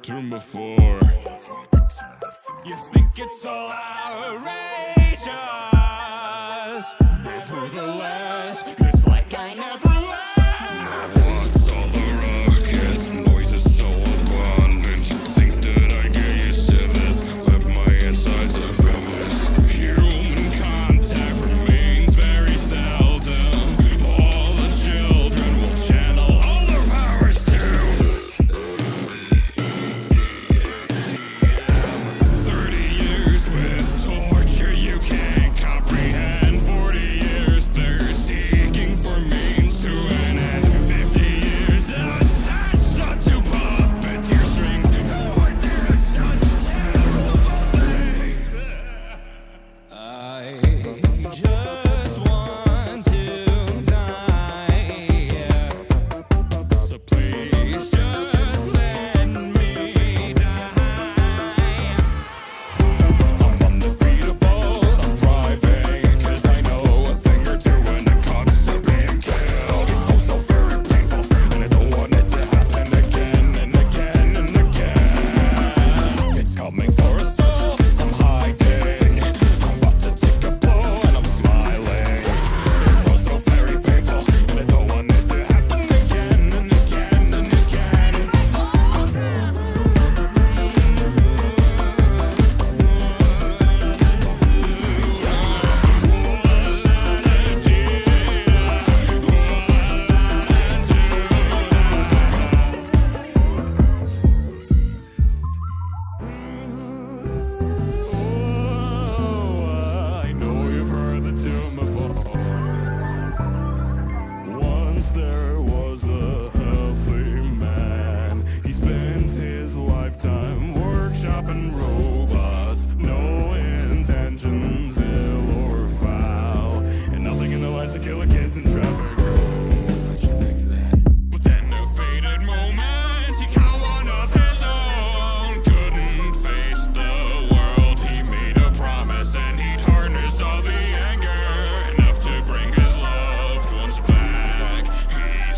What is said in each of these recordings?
cartoon before. You think it's all outrageous. Nevertheless, it's like I never left. What's all the ruckus? Noise is so abundant. Think that I get used to this? Let my insides are feminist. Human contact remains very seldom. All the children will channel all their powers to 30 years with torture you can't comprehend. 40 years they're seeking for means to an end. 50 years attached onto puppeteer strings. Who would do such terrible things? I just want to die. So please just let me die. I'm undefeatable, I'm thriving, 'cause I know a thing or two when it comes to being killed. It's also very painful, and I don't want it to happen again and again and again. It's coming for us all, I'm hiding. I'm about to take a blow and I'm smiling. It's also very painful, and I don't want it to happen again and again and again. I know you've heard the tune before. Once there was a healthy man. He spent his lifetime workshopping robots. No intentions, ill or foul, and nothing in their lives to kill a kid in traffic. How'd you think that? But then a fated moment, he caught one of his own. Couldn't face the world, he made a promise, and he'd harness all the anger, enough to bring his loved ones back. He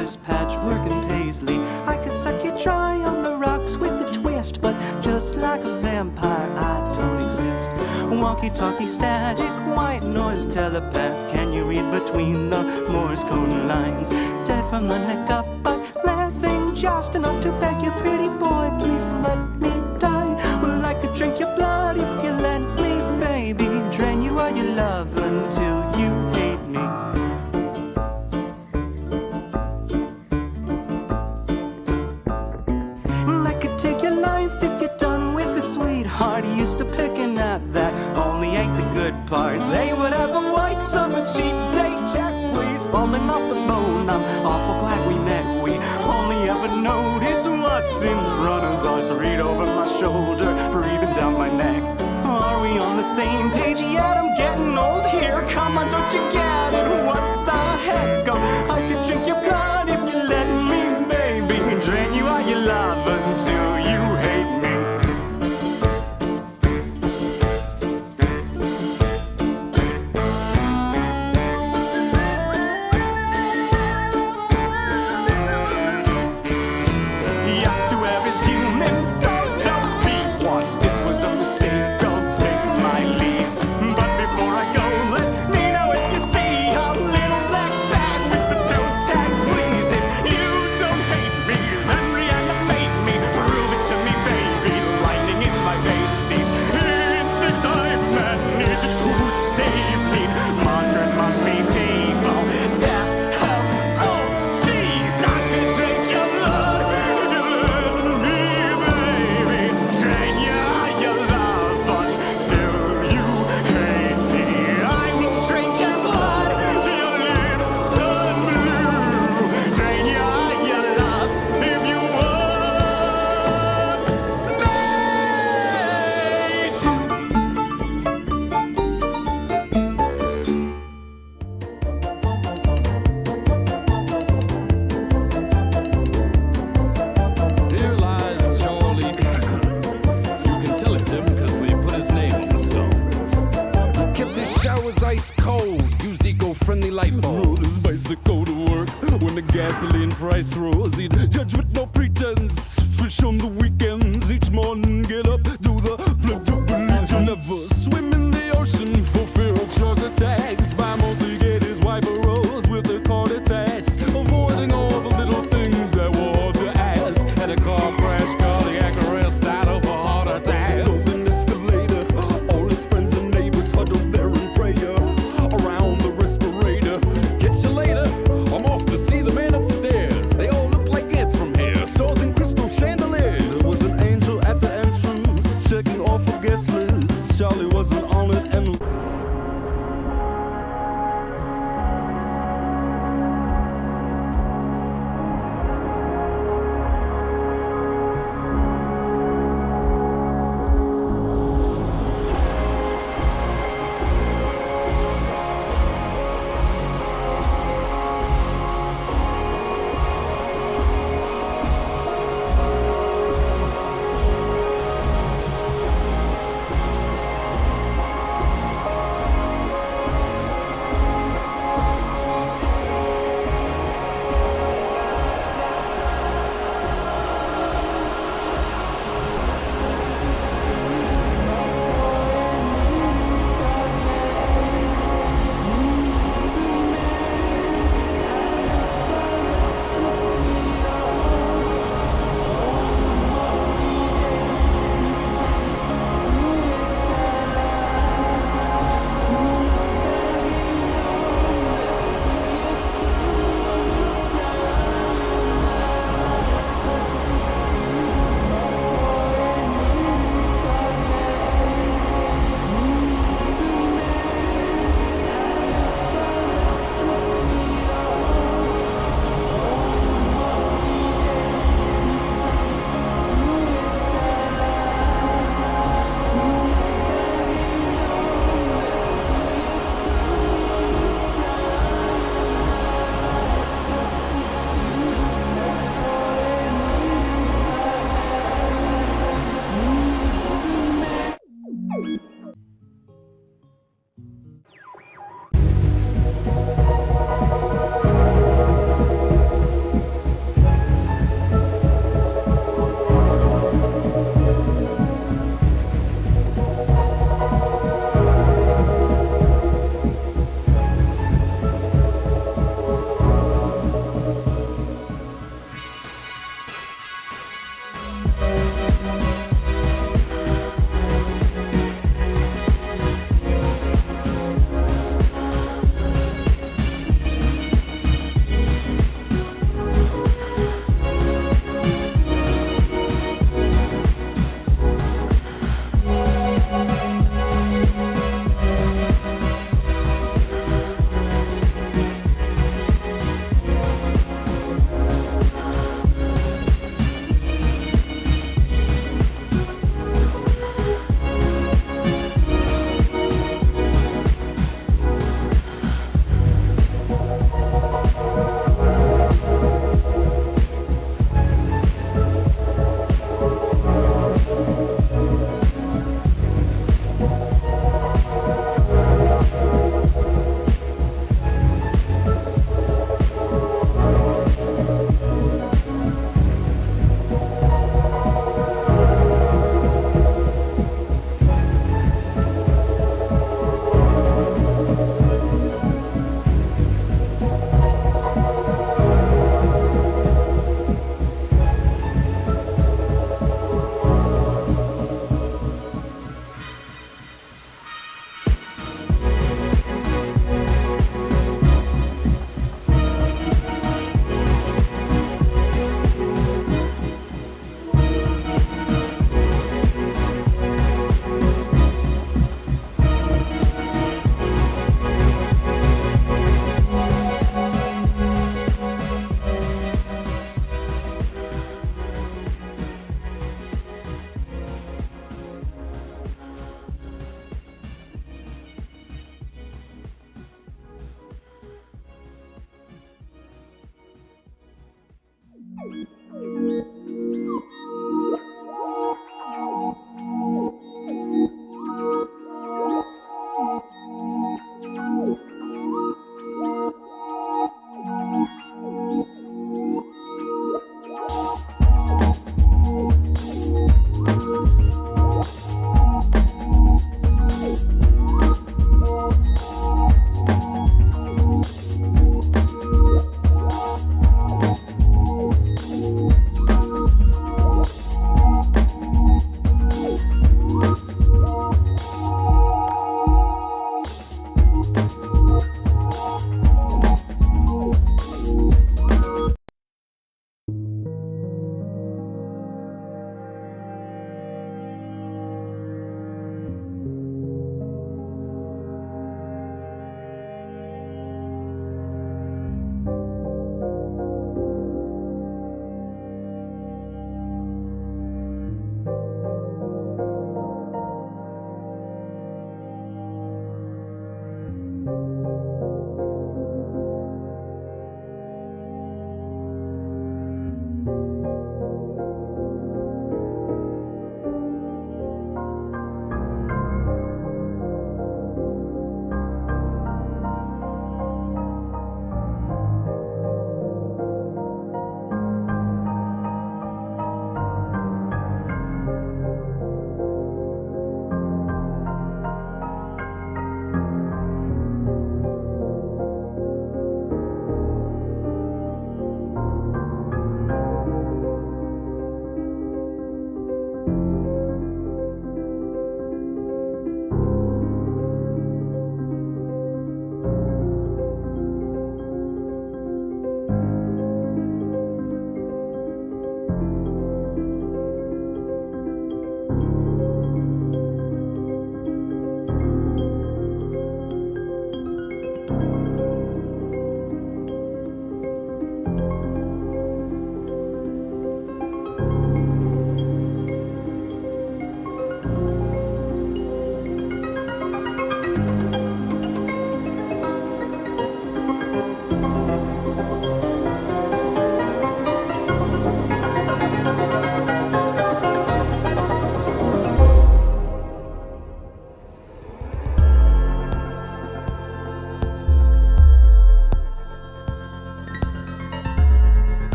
papers, patchwork and paisley. I could suck you dry on the rocks with a twist, but just like a vampire, I don't exist. Walkie-talkie, static, white noise, telepath. Can you read between the Morse code lines? Dead from the neck up, but laughing just enough to beg you, pretty boy, please let me die. Well, I could drink your blood if you let me, baby. Drain you all your love until you hate me. And I could take your life if you're done with it, sweetheart. Used to picking at that, only ain't the good parts. Hey, whatever, white summer cheap date, Jack, please. Falling off the bone, I'm awful glad we met. We only ever notice what's in front of us. Read over my shoulder, breathing down my neck. Are we on the same page yet? I'm getting old here. Come on, don't you get it? What the heck? Oh, I could drink your blood if you let me, baby. Drain you all your love until you hate me. Yes, to every human, so don't be one. This was a mistake, don't take my leave. But before I go, let me know if you see a little black bag with the toe tag, please. If you don't hate me, then reanimate me. Prove it to me, baby. Lightning in my veins, these instincts I've managed to stave. Need monsters must be people. Oh, jeez, I could drink your blood if you let me, baby. Drain your love until you hate me. I will drink your blood till your lips turn blue. Drain your love if you want Here lies Charlie. You can tell it's him because we put his name on the stone. I kept his showers ice cold, used eco-friendly light bulbs. Rode his bicycle to work when the gasoline price rose. He'd judge with no pretense, fish on the weekends. Each morning get up, do the pledge of religion. Never swim in the ocean for fear of shark attacks. By month he get his wife a rose with a cord attached, avoiding all the little things that were hard to ask. Had a car crash, cardiac arrest, died of a heart attack. Rode an escalator, all his friends and neighbors huddled there in prayer around the respirator. Catch you later. I'm off to see the man upstairs. They all look like ants from here. Stores and crystal chandeliers. There was an angel at the entrance, checking off a guest list. Charlie wasn't on it and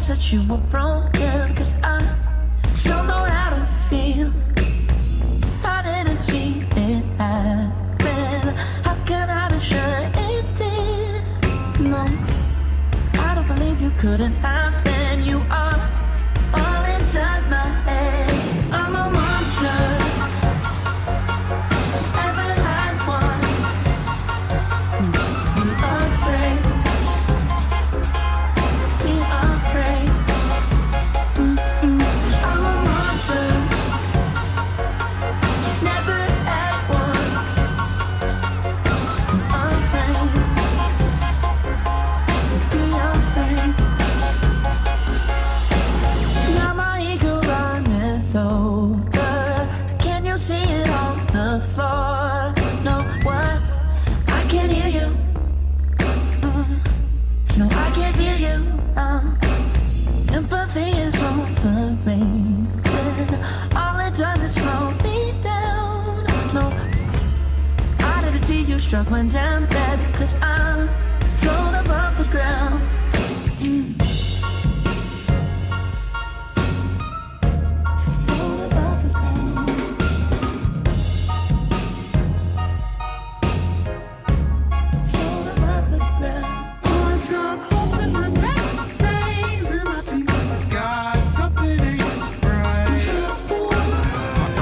much that you were broken, 'cause I don't know how to feel. I didn't see it happen. How can I be sure it did? No, I don't believe you couldn't have been. You are all inside my head. I'm a monster. Ever had one? Be afraid. Be afraid. I'm a monster. Never had one. Be afraid. Be afraid. Now my ego runneth over. Can you see it on the floor? No, what? I can't hear you. No, I can't feel you. Empathy is overrated. All it does is slow me down. No, I didn't see you struggling down bad, 'cause I'm float above the ground. Float above the ground. Float above the ground. I've got clots in my neck, fangs in my teeth. Got something ain't right.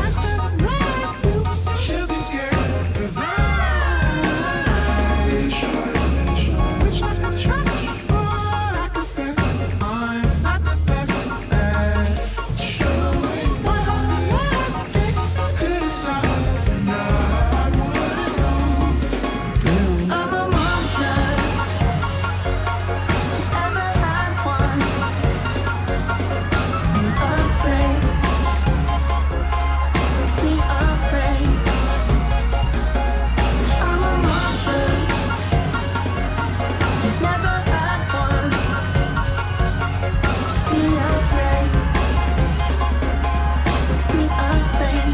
I stand right, you should be scared, 'cause I wish I could trust, but I confess I'm not the best at showing. My heart's a mess, it couldn't stop, and I wouldn't know. I'm a monster. Ever had one? Be afraid. Be afraid. I'm a monster. Never had one. Be afraid. Be afraid.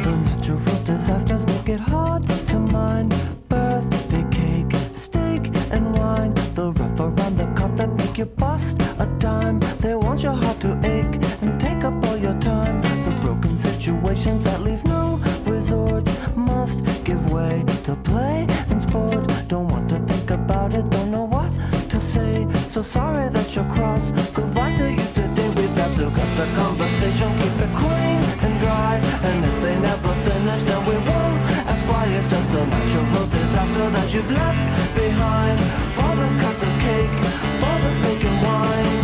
The natural disasters make it hard to mind. Birthday cake, steak and wine. The rough around the cup that make you bust a dime. They want your heart to ache and take up all your time. The broken situations that leave no resort must give way to play and sport. Don't want to think about it, don't know what to say. So sorry that you're cross. Goodbye to you today. We've got to cut the conversation, keep it clean and dry. And if they never finish, then we won't ask why. It's just a natural disaster that you've left behind. For the cuts of cake, for the steak and wine.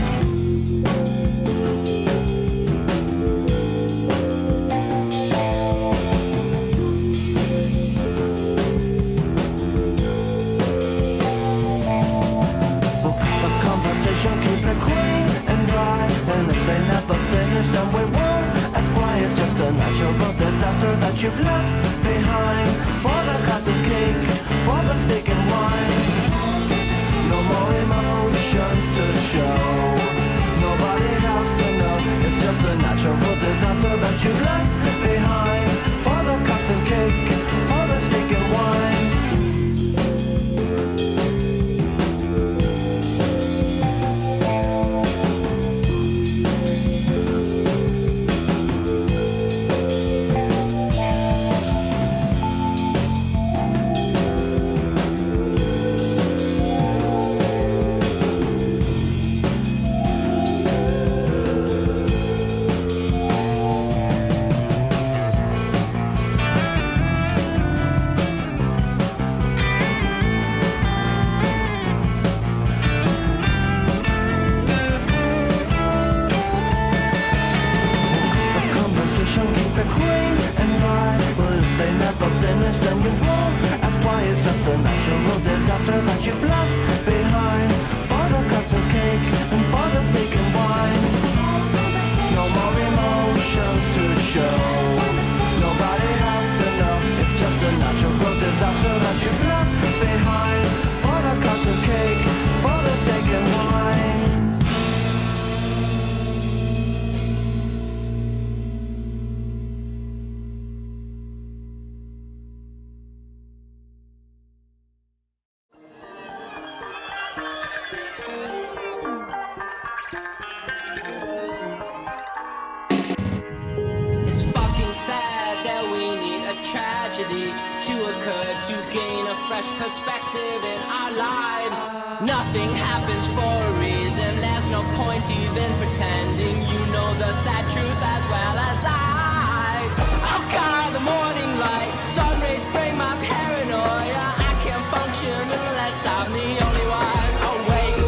We'll cut the conversation, keep it clean and dry. And if they never finish, then we won't ask why. It's just a natural disaster that you've left behind. For the cuts of cake, for the steak and wine. No more emotions to show. Nobody else to know. It's just a natural disaster that you've left behind. For the cuts of that you left behind, for the cups of cake and for the steak and wine. No more emotions to show. Nobody has to know. It's just a natural disaster that you left behind, for the cups of cake, for the steak and wine. It's fucking sad that we need a tragedy to occur to gain a fresh perspective in our lives. Nothing happens for a reason, there's no point even pretending you know the sad truth as well as I. Oh God, the morning light, sun rays break my paranoia. I can't function unless I'm the only one awake.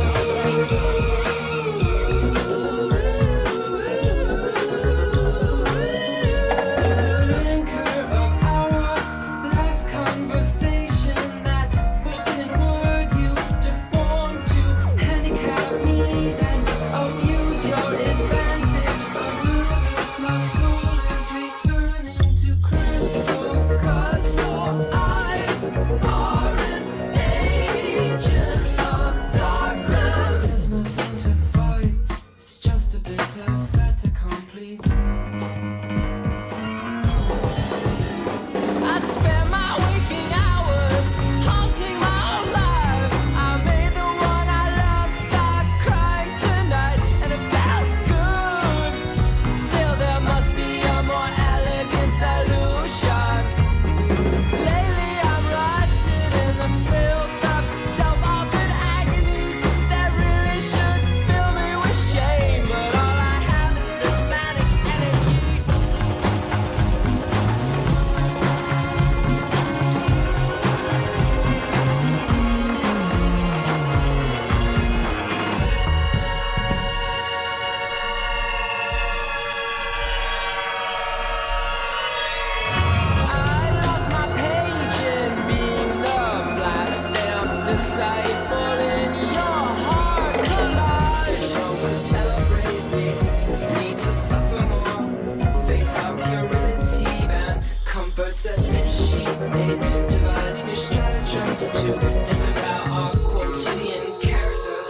That this sheet made devise new stratagems to disavow our quotidian characters.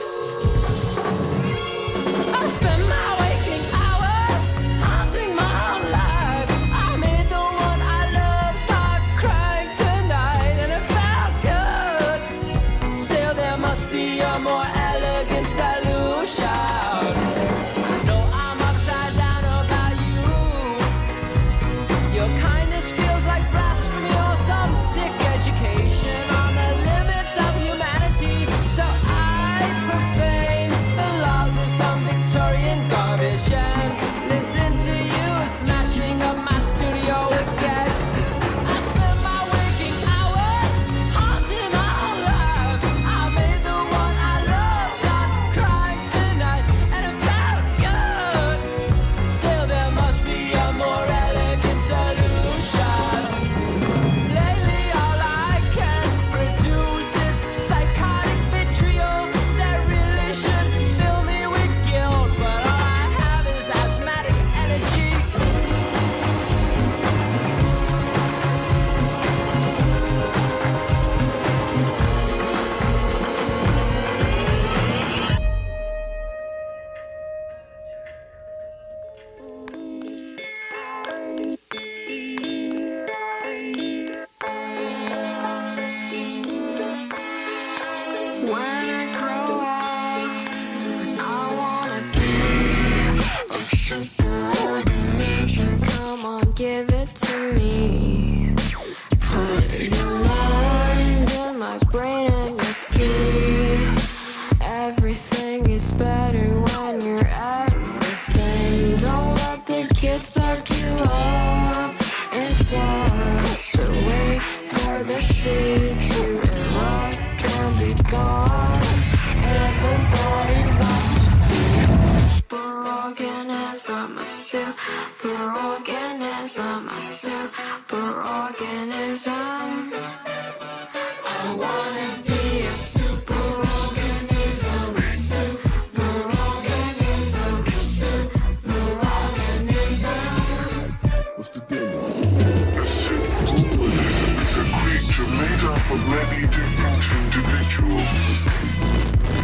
I spent my waking hours haunting my own life. I made the one I love start crying tonight, and it felt good. Still, there must be a more elegant solution. I know I'm upside down about you. Your kindness feels like blasphemy or some sick education on the limits of humanity. So I profane the laws of some Victorian garbage and listen to you smashing up my studio again. I spent my waking hours haunting my own life. I made the one I love start crying tonight, and it felt good. Still, there must be a more elegant solution. Lately, all I can produce is psychotic vitriol that really should fill me with guilt, but all I have is asthmatic energy. When I grow up, I wanna be a superorganism. Come on, give it to me. Put your mind in my brain and you'll see everything is better when you're everything. Don't let the kids suck you up and flush away for the seed to erupt and be gone. Everybody wants to be a superorganism, a superorganism, a superorganism. I wanna be a superorganism. of many different individuals.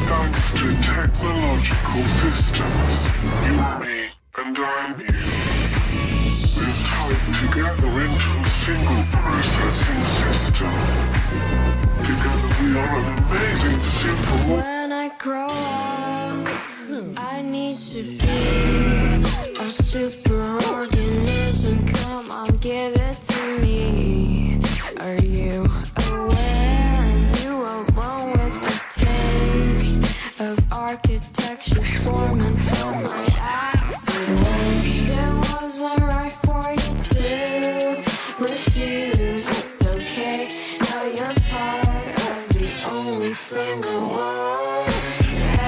Thanks to technological systems, you are me and I'm you. We're tied together into a single processing system. Together we are an amazing super. When I grow up, I need to be a superorganism. Come on, give it to me. Are you aware you alone with the taste of architecture forming from my acid waste? It wasn't right for you to refuse. It's okay, now you're part of the only thing I want.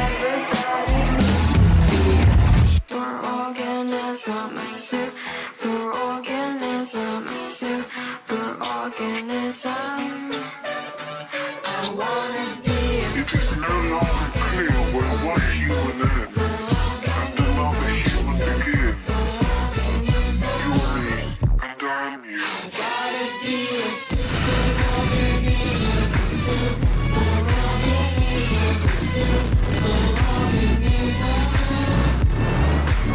Everybody needs to be a superorganism, a superorganism, a superorganism. I wanna be a It is no longer clear where one human ends and another human begins. You are me and I'm you. gotta be a superorganism, a superorganism, a superorganism.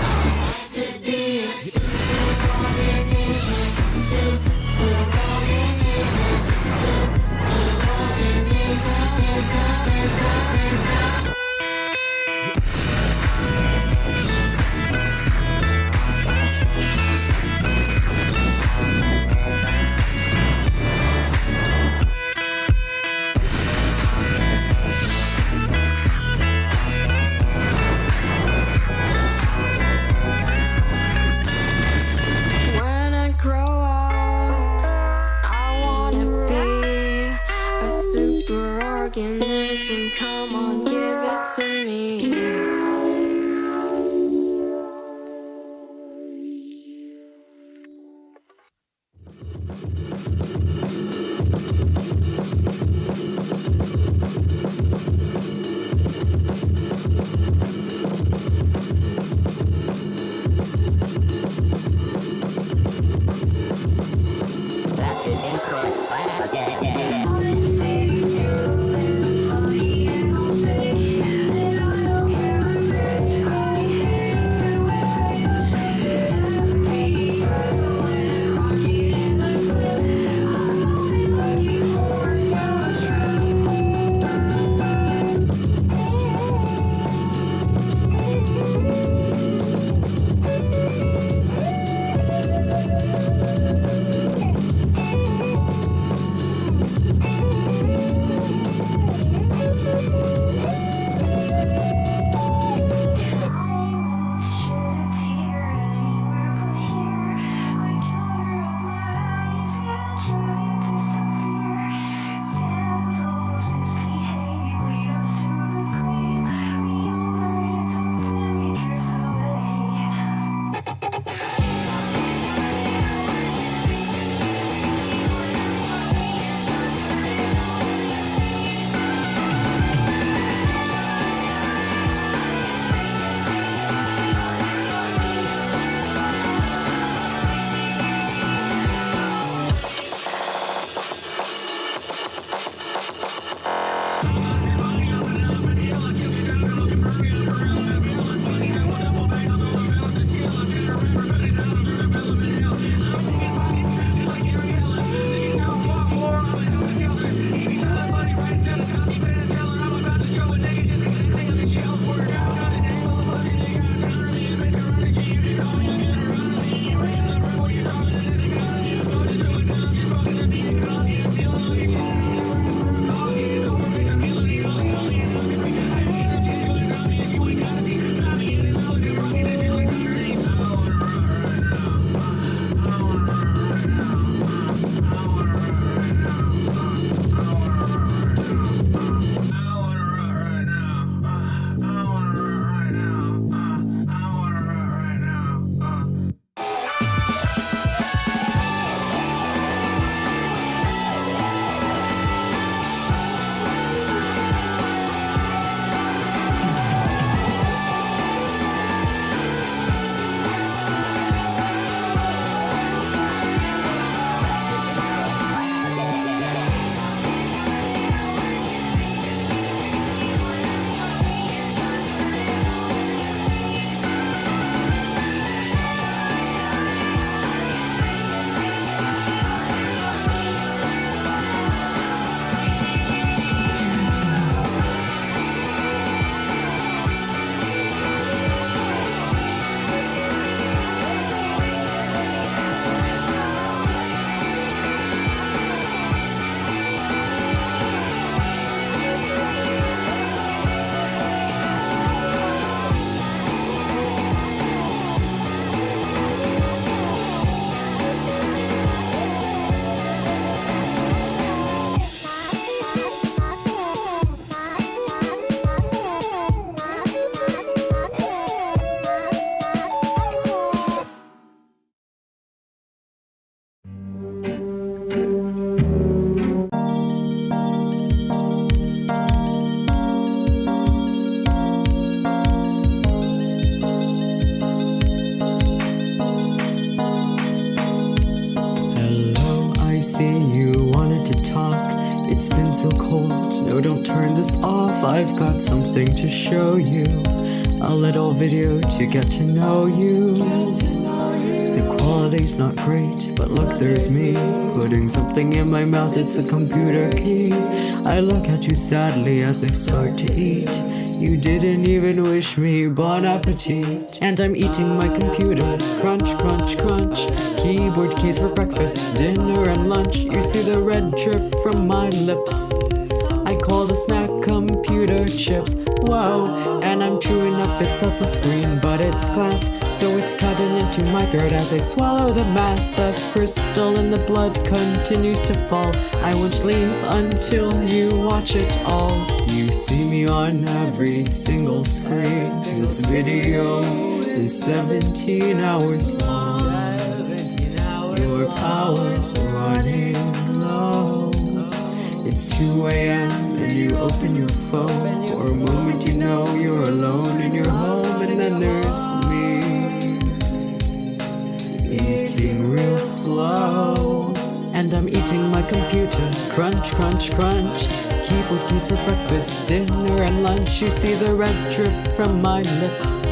I have to be a superorganism, a superorganism, a superorganism. When I grow up, I wanna be a superorganism. Come on, give it to me. see you wanted to talk. It's been so cold. No, don't turn this off. I've got something to show you. A little video to get to know you. The quality's not great, but look, there's me putting something in my mouth. It's a computer key. I look at you sadly as I start to eat. You didn't even wish me bon appetit. And I'm eating my computer. Crunch, crunch, crunch. Keyboard keys for breakfast, dinner, and lunch. You see the red drip from my lips. I call the snack computer chips. Whoa, and I'm chewing up bits of the screen, but it's glass, so it's cutting into my throat as I swallow the mass of crystal, and the blood continues to fall. I won't leave until you watch it all. You see me on every single screen. This video is 17 hours long. Your power's running low. It's 2 a.m. and you open your phone. For a moment you know you're alone in your home. And then there's me, eating real slow. And I'm eating my computer. Crunch, crunch, crunch. Keyboard keys for breakfast, dinner, and lunch. You see the red drip from my lips.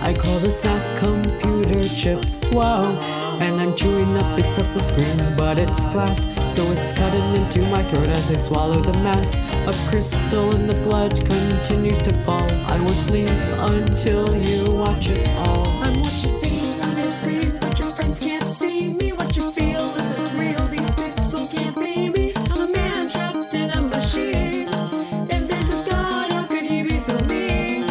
I call the snack computer chips. Whoa, and I'm chewing up bits of the screen, but it's glass, so it's cutting into my throat as I swallow the mass of crystal, and the blood continues to fall. I won't leave until you watch it all. I'm what you see on your screen, but your friends can't see me. What you feel isn't real. These pixels can't be me. I'm a man trapped in a machine. If there's a God, how could he be so mean?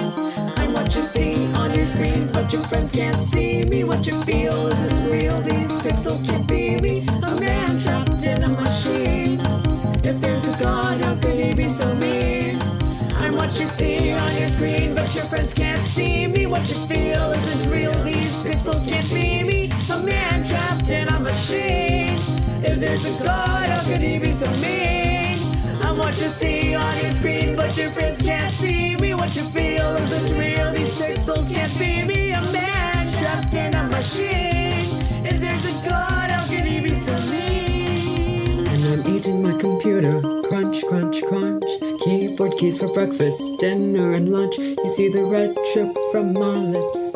I'm what you see on your screen, but your friends can't see me. What you feel isn't real. These pixels can't be me. A man trapped in a machine. If there's a God, how could he be so mean? I'm what you see on your screen, but your friends can't see me. What you feel isn't real. These pixels can't be me. A man trapped in a machine. If there's a God, how could he be so mean? I'm what you see on your screen, but your friends can't see me. What you feel isn't real. These pixels can't be me. A man trapped in a machine. If there's a God, how could he be so mean? And I'm eating my computer. Crunch, crunch, crunch. Keyboard keys for breakfast, dinner, and lunch. You see the red drip from my lips.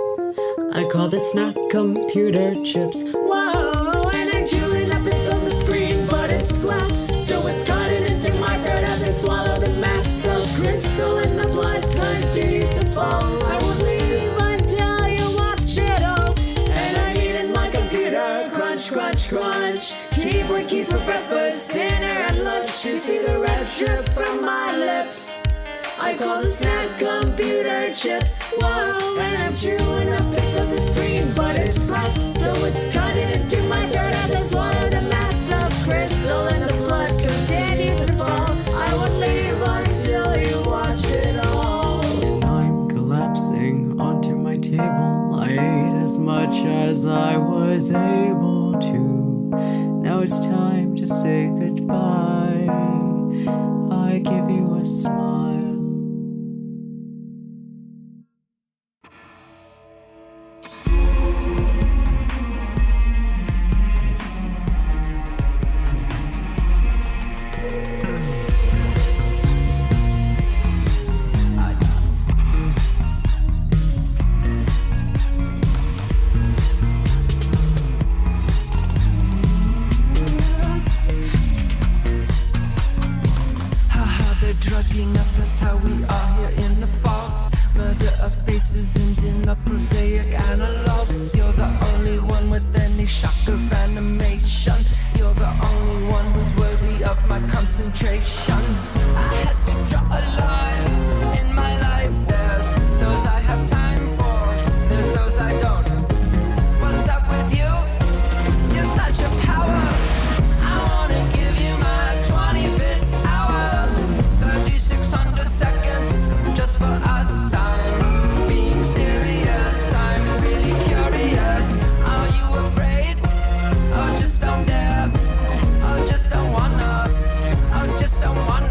I call the snack computer chips. Whoa, and I'm chewing up bits of the screen, but it's glass, so it's cutting into my throat as I swallow the mass of crystal, and the blood continues to fall. I won't leave until you watch it all. And I'm eating my computer. Crunch, crunch, crunch. Keyboard keys for breakfast, dinner, and lunch. You see the red drip from my lips. I call the snack computer chips. Whoa, and I'm chewing up bits of the screen, but it's glass, so it's cutting into my throat as I swallow the mass of crystal, and the blood continues to fall. I won't leave until you watch it all. And I'm collapsing onto my table. I ate as much as I was able to. Now it's time to say goodbye. I give you a smile. Drugging us, that's how we are here in the fogs. Murder of faces and in the prosaic analogs. You're the only one with any shock of animation. You're the only one who's worthy of my concentration. I had to draw a line in my life. There's those I have time for, there's those I don't. What's up with you? You're such a power. I wanna give you my 25th hour. 3600 seconds just for us. I'm being serious, I'm really curious. Are you afraid? Oh, just don't dare. Oh, just don't wanna. Oh, just don't wanna.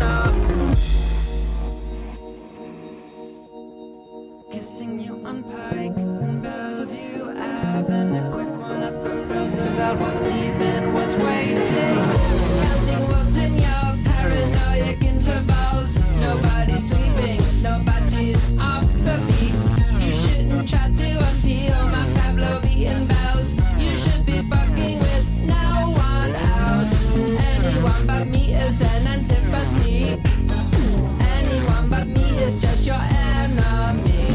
Anyone but me is an antipathy. Anyone but me is just your enemy.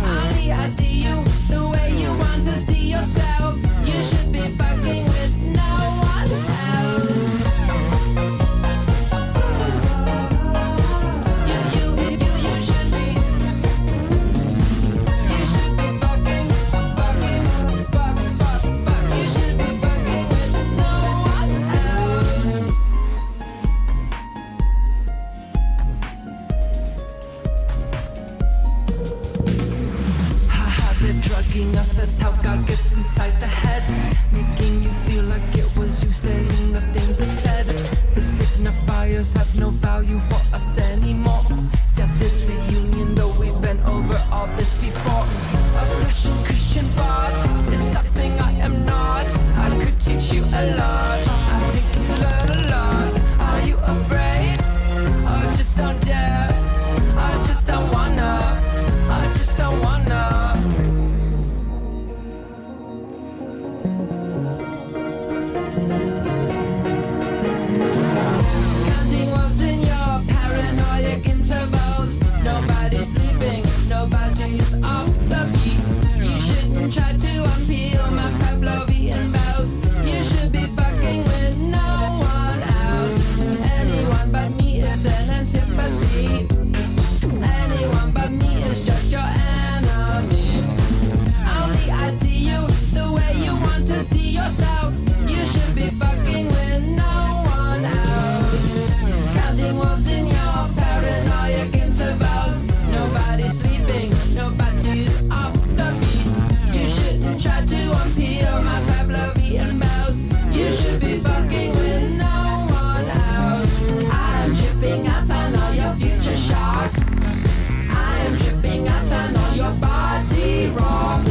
Only I see you the way you want to see yourself. You should be fucking with no one else. You should be. You should be fucking. You should be fucking with no one else. They're drugging us, that's how God gets inside the head, making you feel like it was you saying the things it said. The signifiers have no value for us anymore. Death is reunion, though we've been over all this before. A Russian Christian bard is something I am not. I could teach you a lot, I think you learn a lot. Are you afraid? I just don't dare. I just don't wanna. I just don't wanna. Counting wolves in your paranoid intervals. Nobody's sleeping, nobody's off the beat. You shouldn't try to unpeel my Pavlovian vows. You should be fucking with no one else. Anyone but me is an antipathy. Anyone but me is just your enemy. Only I see you the way you want to see yourself. You should be fucking with no one else. Counting wolves in your paranoid intervals. Nobody's sleeping, nobody's off the beat. You shouldn't try to unpeel my Pavlovian vows. You should be fucking with no one else. I am tripping out on all your future shock. I am tripping out on all your body wrong.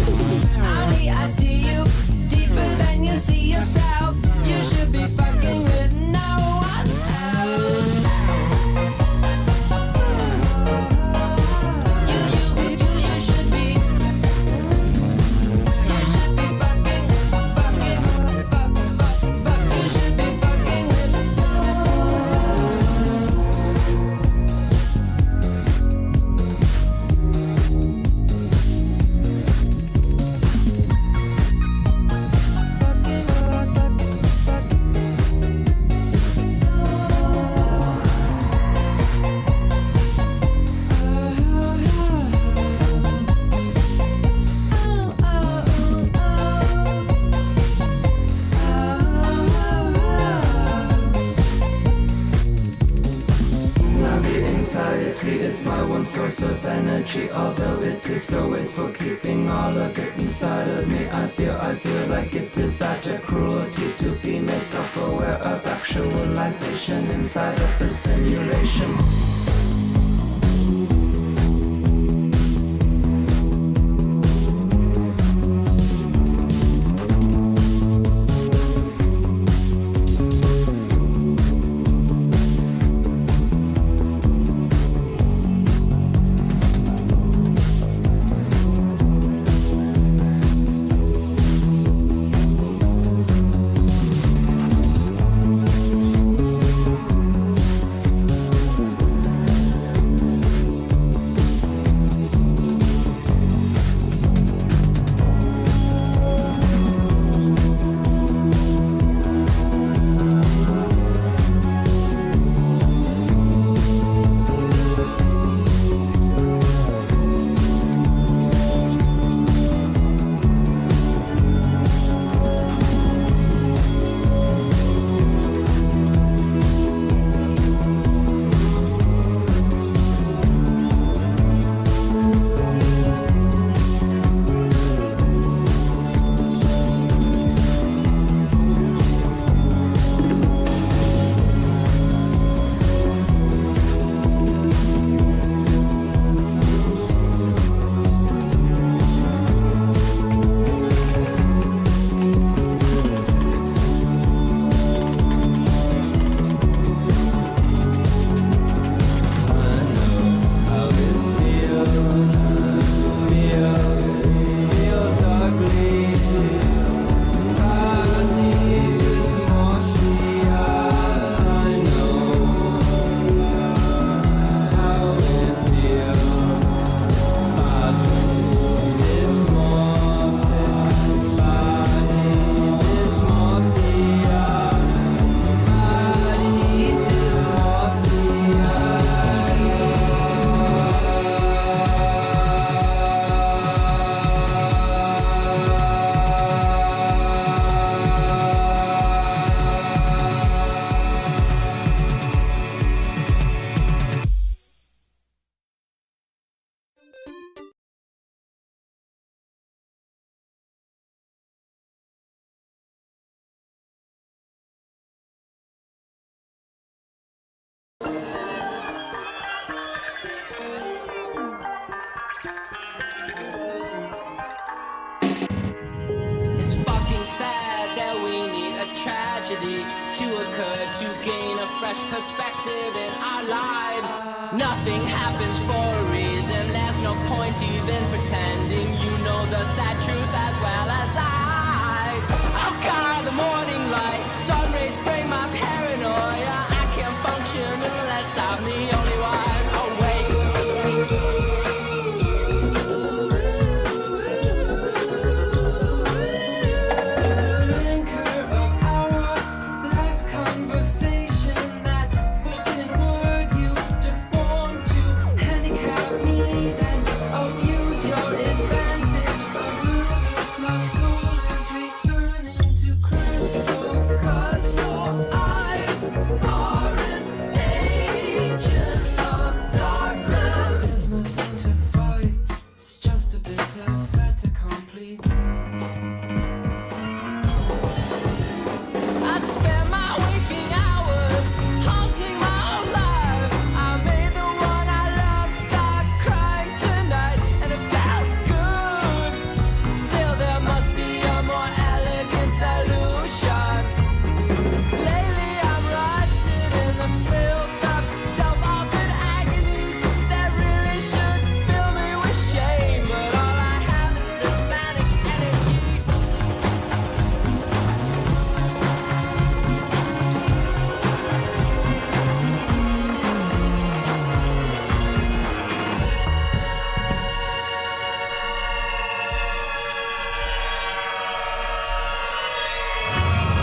Only I see you deeper than you see yourself. You should be fucking with no one else. You should be. You should be fucking. You should be fucking with no Now the anxiety is my one source of energy. Although it is so wasteful keeping all of it inside of me, I feel like it is utter cruelty to be made self-aware of actualization inside of the simulation. It's fucking sad that we need a tragedy to occur to gain a fresh perspective in our lives. Nothing happens for a reason, there's no point even pretending you know the sad truth as well as I. Oh God, the morning light, sun rays bring my paranoia. I can't function unless I'm the only one awake. Anchor of our last conversation, that fucking word you deformed to handicap me, then abuse your advantage. The nervous, my soul is returning to crystals, 'cause your eyes are an agent of darkness. There's nothing to fight, it's just a bit of fait accompli. I spent my waking hours haunting my own life. I made the one I love start crying tonight, and it felt good. Still, there must be a more elegant solution. Lately, I'm rotted in the filth of self-authored agonies that really should fill me with shame. But all I have is this manic energy.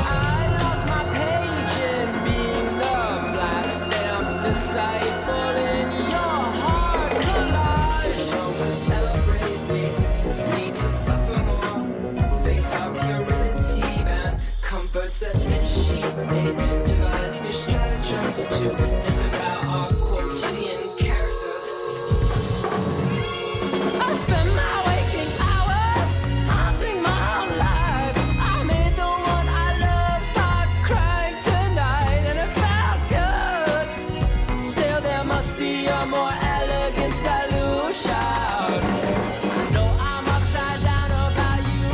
I lost my page in being the black stamp disciple in your hard collage. To celebrate, we need to suffer more. Face our puerility and comforts that mischief made. Devise new stratagems to disavow our quotidian characters. I spent my waking hours haunting my own life. I made the one I love start crying tonight, and it felt good. Still, there must be a more elegant solution. I know I'm upside down about you.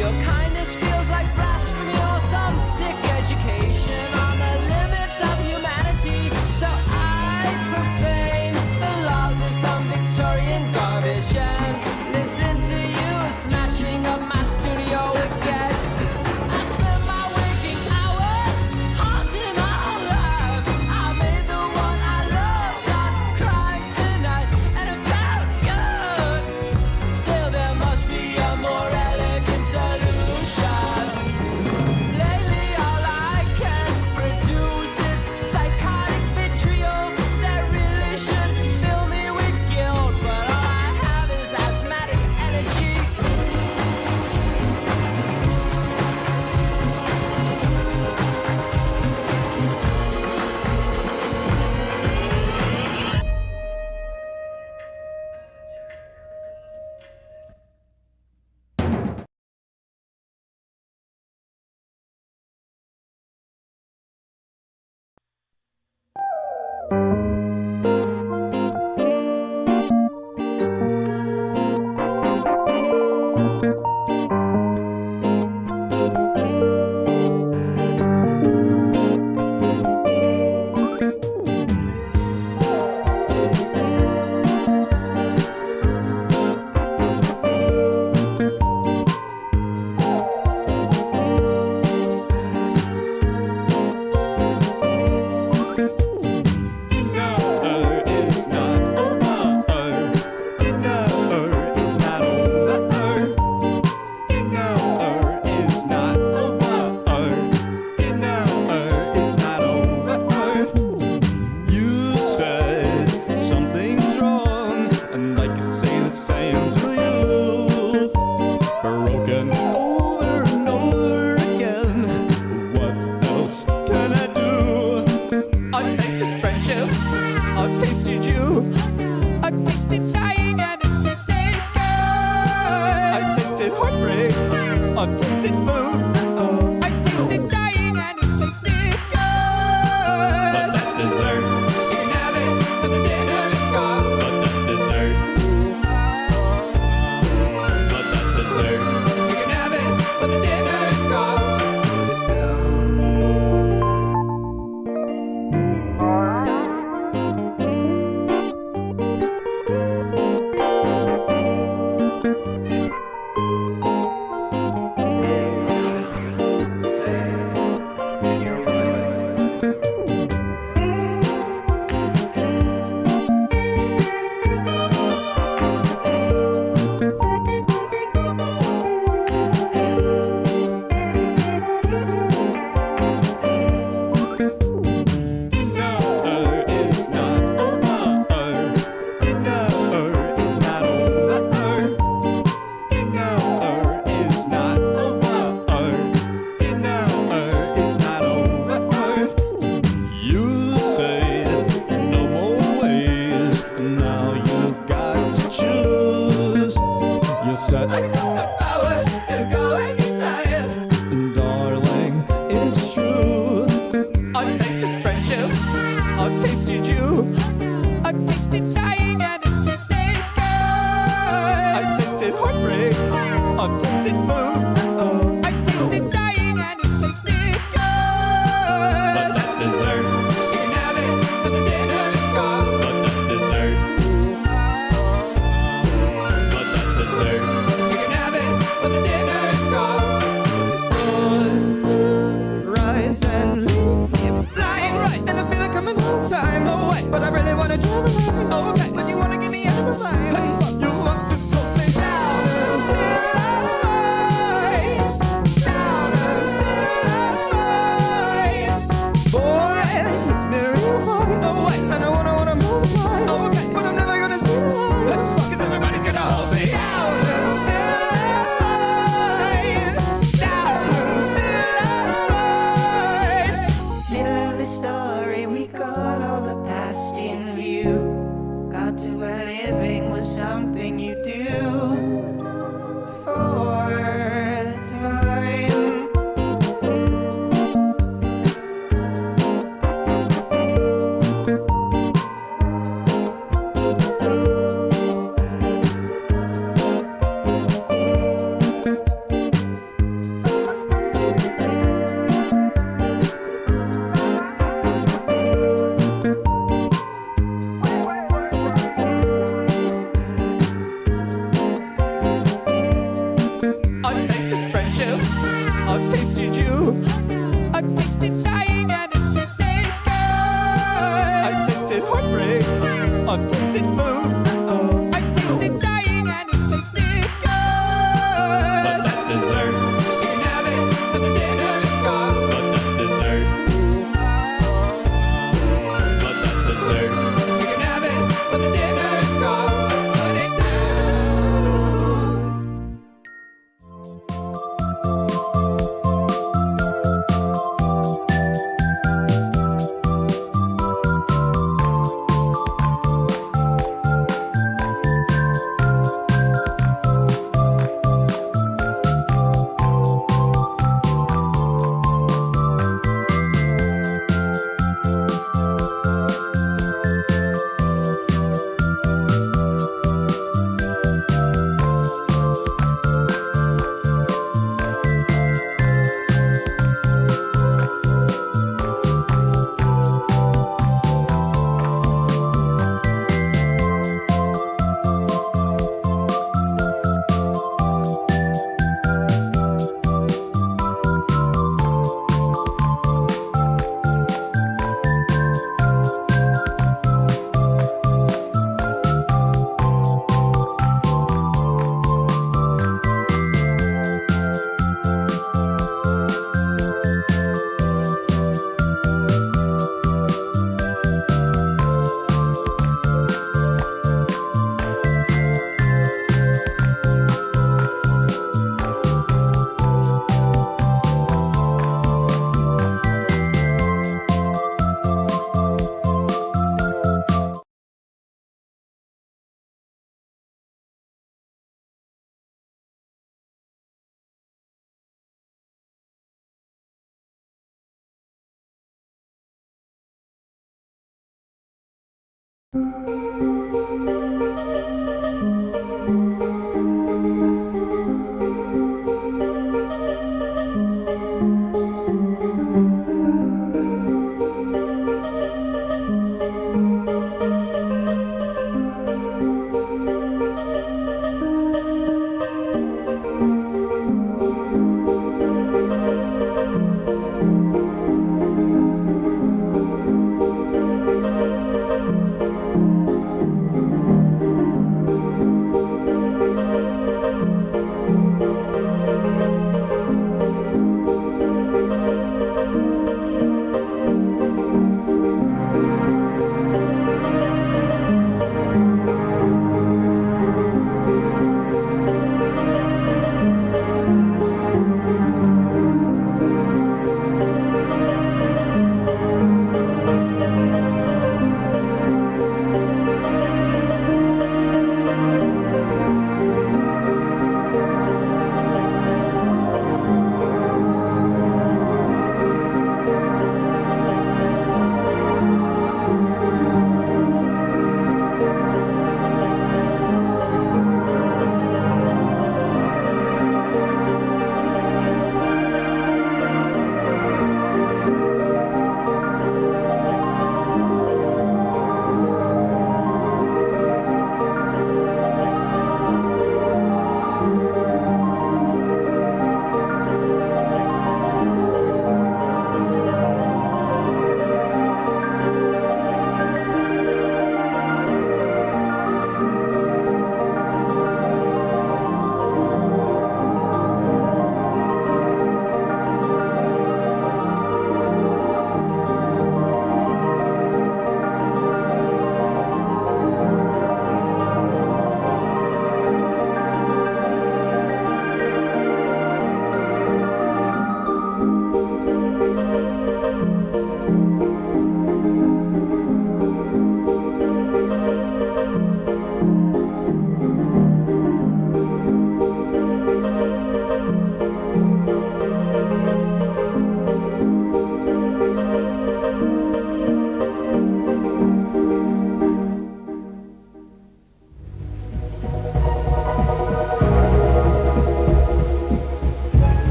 Your kindness feels like blasphemy or some sick education on the limits I've tasted food, I tasted dying, and it tasted good. But that's dessert. You can have it, but the dinner is gone. But that's dessert. But that's dessert. You can have it, but the dinner is gone. So put it down.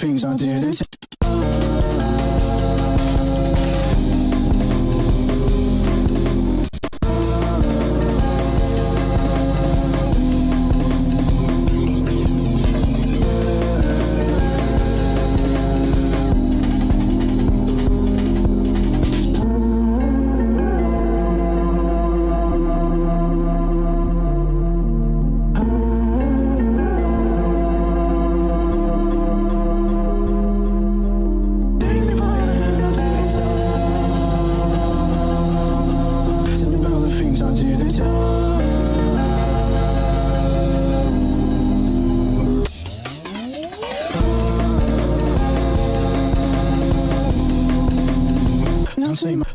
things I didn't. Tell me about the things I didn't. Now say my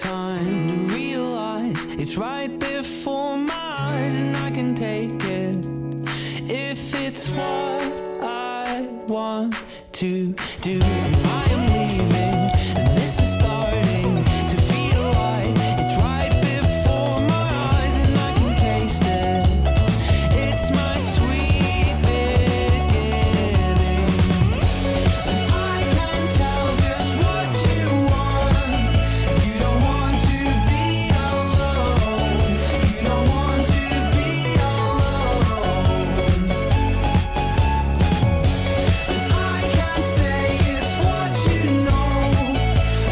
time to realize it's right before my eyes, and I can take it if it's what I want to do. I am leaving, and this is starting to feel like it's right before my eyes, and I can taste it. It's my sweet beginning, and I can tell just what you want. You don't want to be alone. You don't want to be alone. And I can say it's what you know,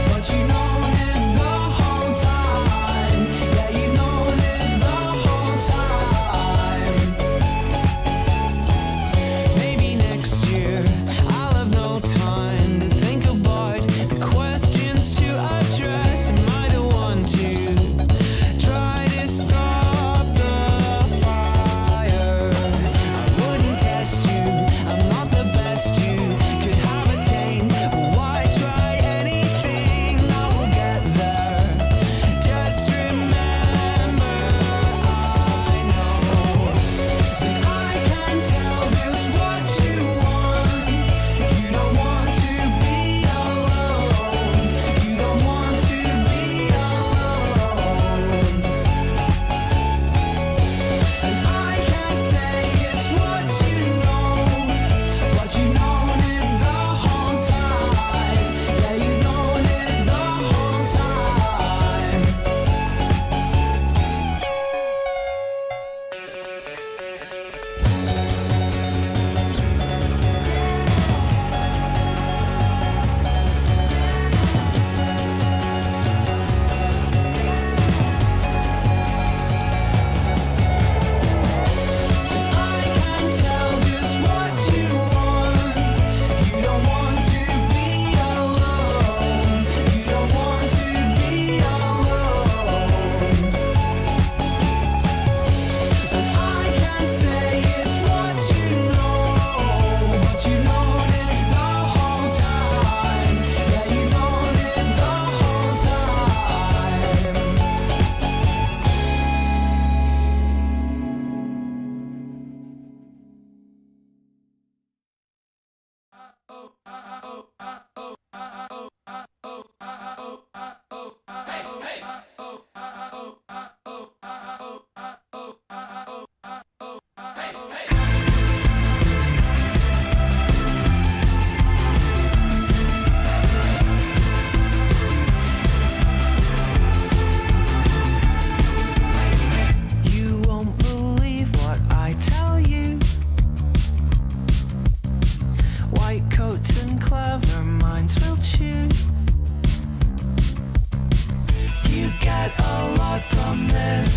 but you known it the whole time. Yeah, you known it the whole time. Maybe next year I'll have no time to think about the questions to address. Am I the one to try to stop the fire? I wouldn't test you, I'm not the best you could have attained. Why try anything? I will get there. Just remember, I know that I can tell just what you want. You don't want to be alone. You don't want to be alone. And I can say it's what you know, but you known it the whole time. Yeah, you known it the whole time. I can tell just what you want. You don't want to be alone. You don't want to be alone. And I can say it's what you know, but you known it the whole time. Yeah, you known it the whole time. You won't believe what I tell you. White coats and clever minds will choose. You get a lot from this,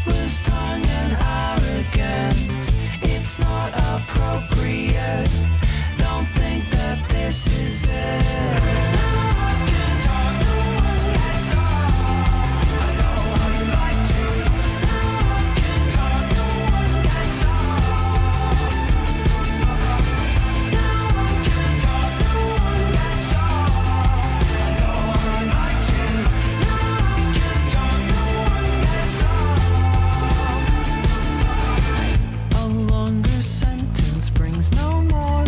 loose tongue and arrogance. It's not appropriate. Don't think that this is it. I can talk, no one gets off. I know how you like to. I can talk, no one gets off. I can talk, no one gets off. I know how you like to. I can talk, no one gets off. A longer sentence brings no more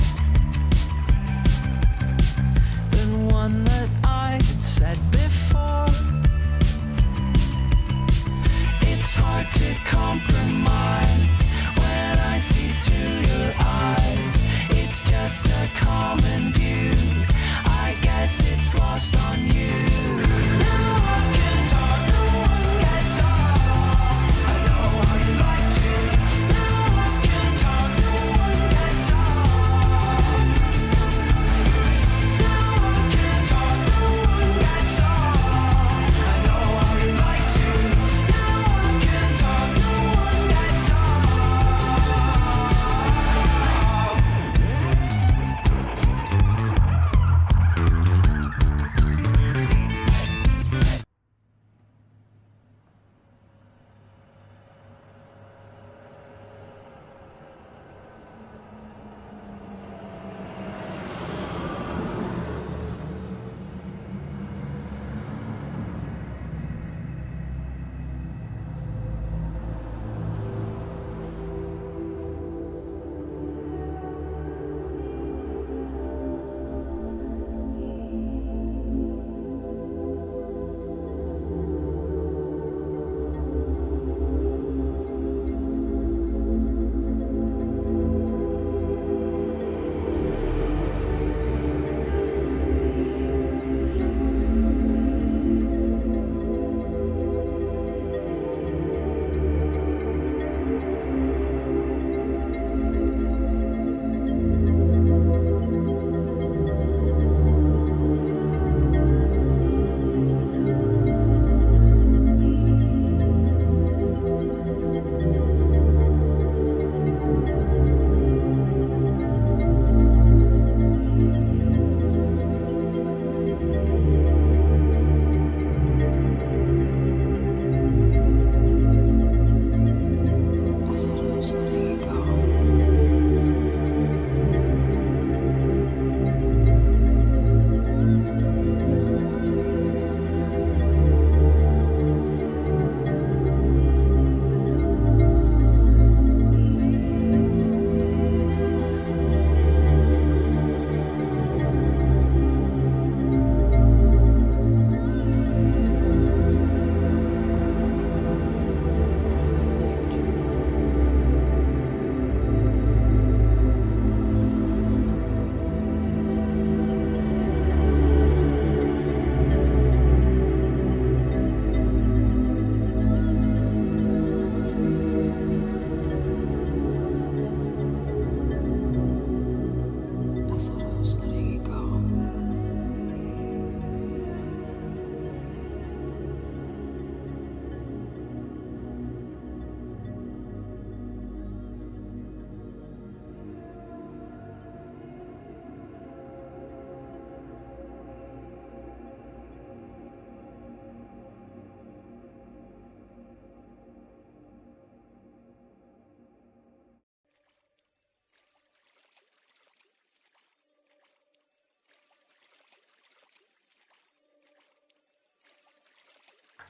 than one that I had said before. It's hard to compromise when I see through your eyes. It's just a common view. I guess it's lost on you. Now I can talk, no one gets off. I know how you like to. Now I can talk, no one gets off. Now I can talk, no one gets off. I know how you like to. Now I can talk, no one gets off.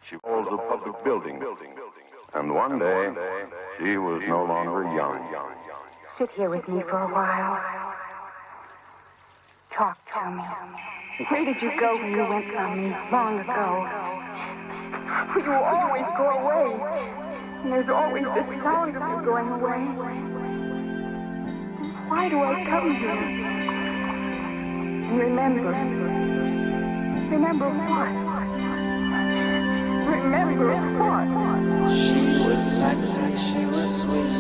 She was a public building. And one day, she was no longer young. Sit here with me for a while. Talk to me. Where did you go when you went from me long ago? You always go away. And there's always this sound of you going away. Why do I come here? And remember. Remember what? Remember what? She was sexy, she was sweet,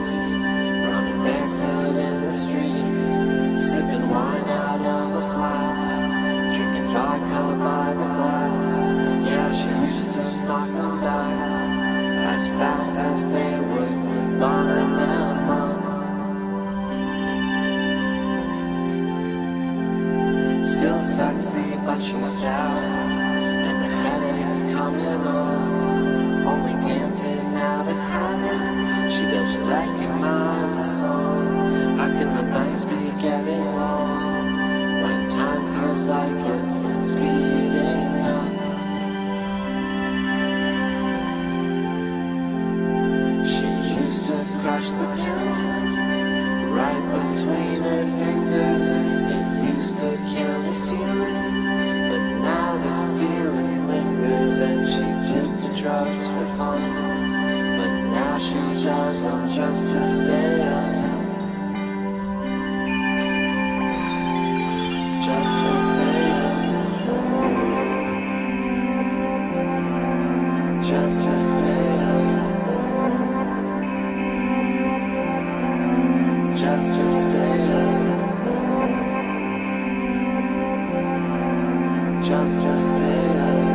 running barefoot in the street, sipping wine out of a flask, drinking vodka by the glass. Yeah, she used to knock them back as fast as they would buy them. Still sexy, but she's sad, and the headache's coming on. Only dancing out of habit. She doesn't recognize the song. How can the nights be getting long when time feels like it's speeding up? She used to crush the pill right between her fingers. It used to kill the feeling, but now the feeling lingers, and she did the drugs for fun, but now she does them just to stay up, just to stay up, just to stay up, just to stay up, just to stay up.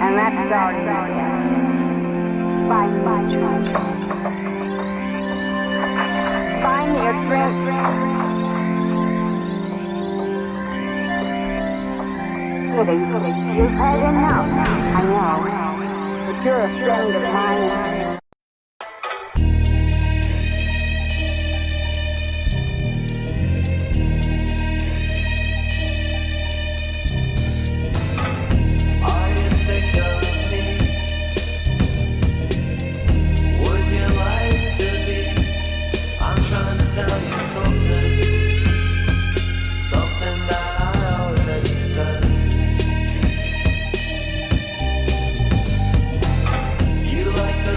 And that's all you get. Find my drink. Find me a drink. You've had enough. I know. But you're a friend of mine. You like the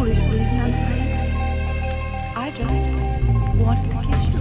foolish reason, I'm afraid. I just wanted to kiss you.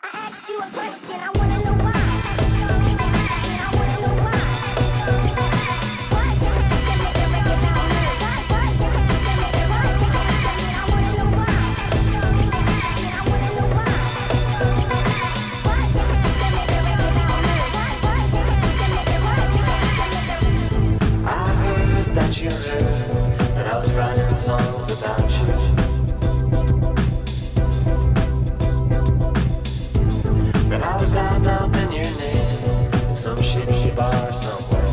ask you a question, I wanna know why. I wanna know why. Why'd you have to make a record about me? Why'd you have to make it? Why'd you have to? I wanna know why. I wanna know why. Why'd you have to make a record about me? Why'd you have to make it? Why'd you have to make it? I heard that you heard that I was writing songs about you. That I was bad mouthing your name in some shitty bar somewhere.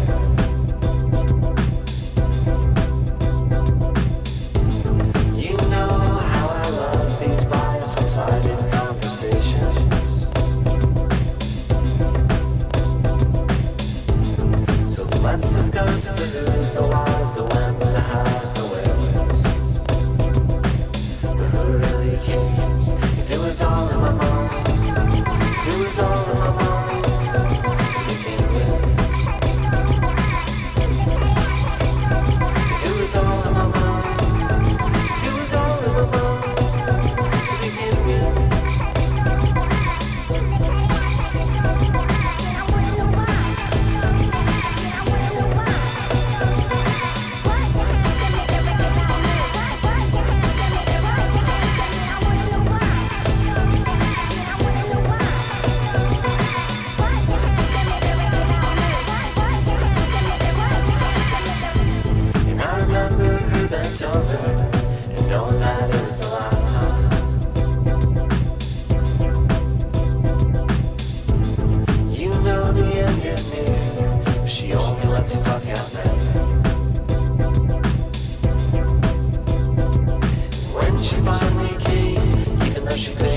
You know how I love these biased, one-sided conversations. So let's discuss the who's, the whys, the whens, the hows, the wheres. But who really cares if it was all in my mind? It was all in my mind to begin with. It was all in my mind. It was all in my mind to begin with. I wanna know why. I wanna know why. Why'd you have to make a record about me? Why'd you have to make it? Why'd you have to? I wanna know why. I wanna know why. Why'd you have to make a record about me? Why'd you have to make it? Why'd you have to make it? And I remember her bent over and knowing that it was the last time. You know the end is near if she only lets you fuck out there. When she finally came, even though she couldn't